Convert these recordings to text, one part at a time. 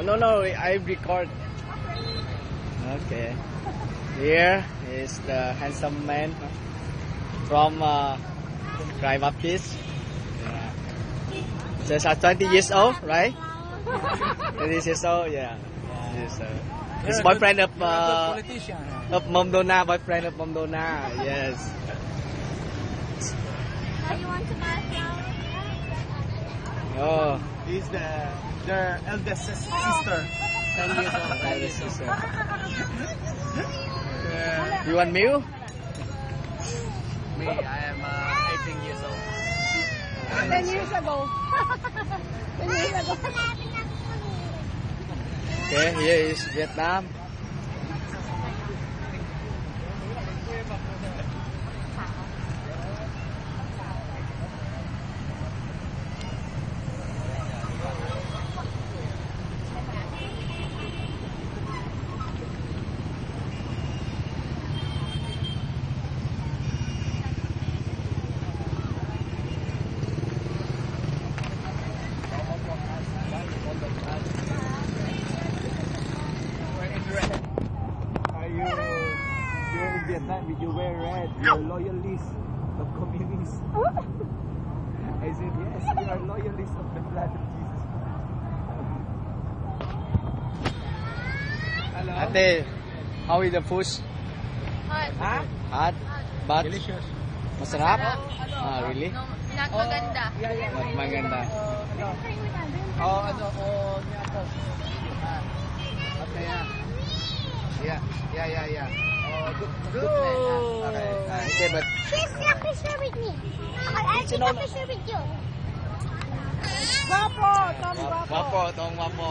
No, no, I record. Okay. Here is the handsome man from Cry Baptist. Yeah. Just 20 years old, right? 20 years old, yeah. Yes, it's boyfriend of Mom Donna, boyfriend of Mom Donna, yes. Now you want to buy flowers? Oh. He's their eldest sister. 10 years old. Eldest sister. You want milk? Me, I am 18 years old. 10 years ago. 10 years ago. Okay, here is Vietnam. Vietnam, you wear red, you're loyalist of communists. I said, yes, we are loyalists of the blood of Jesus. Hello. Ate, how is the food? Hot. Hot? But Delicious. masarap? Really? Not maganda. Not maganda. Okay, yeah. Yeah. Good. Okay, but Please take a picture with me. I'll take a picture with you. Guapo, Tom Guapo. Guapo, Tom Guapo.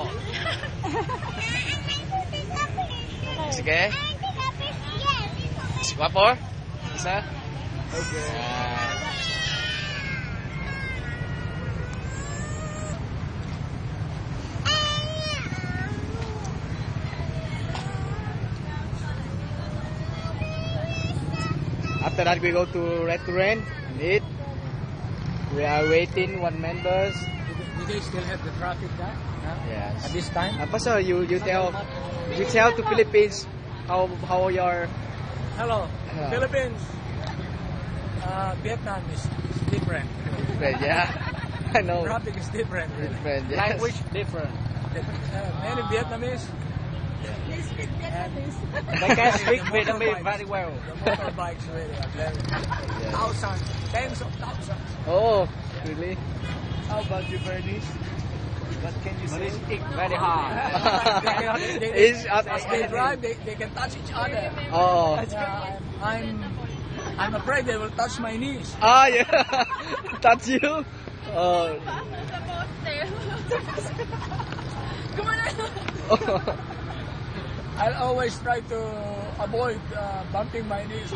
Sige. Guapo? Isa? Okay. After that, we go to restaurant and eat. We are waiting one members. Do they still have the traffic there? Yes. At this time? Pastor, you tell to Philippines how your Hello, Philippines. Vietnam is different. different, yeah. I know. Traffic is different. Really. Different, yes. Language different. Many Vietnamese. They can speak Vietnamese very well. The motorbikes really are very thousands, tens of thousands. Oh, really? How about you, Bernice? What can you say? Speak very hard. As they drive, they can touch each other. Oh. I'm afraid they will touch my knees. Ah, yeah. Touch you? Oh. I'll always try to avoid bumping my knees.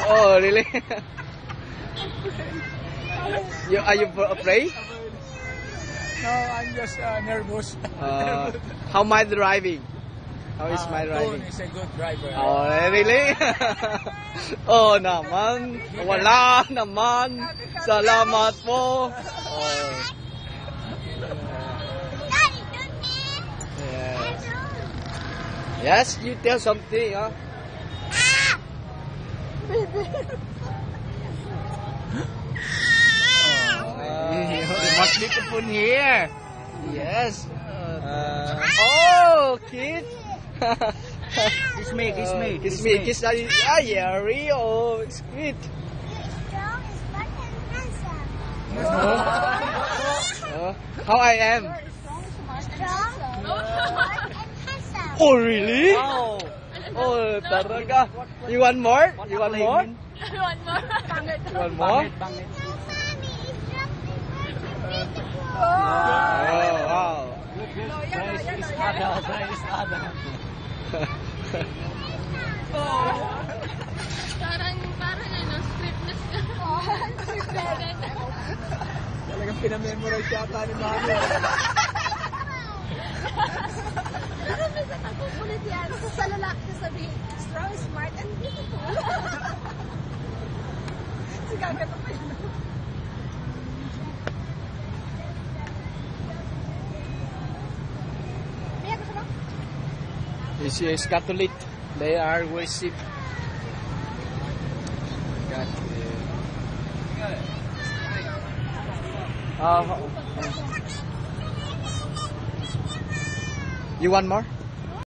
Oh, really? Are you afraid? No, I'm just nervous. How am I driving? How is my driving? Tone is a good driver. Oh, really? Oh, naman. Wala naman. Salamat po. Oh. Yes, you tell something, huh? You must be upon here. Yes. Oh, kid. Kiss me. Kiss me. Kiss me. Ah, yeah, Rio. It's sweet. Strong, smart, and handsome. How I am? Strong, smart, and handsome. Oh, really? Oh. Oh, talaga. You want more? You want more? One more. You want more? Mommy is just beautiful. Oh, wow. Parang ano, scriptless ka. Talagang pinamemorize yata ni Mami. Pero minsan nakukulit yan. Sa lalaki na sabihin, strong, smart, and beautiful. Sigagato pa yun. Mia, gusto This is Catholic. They are worship. God. You want more?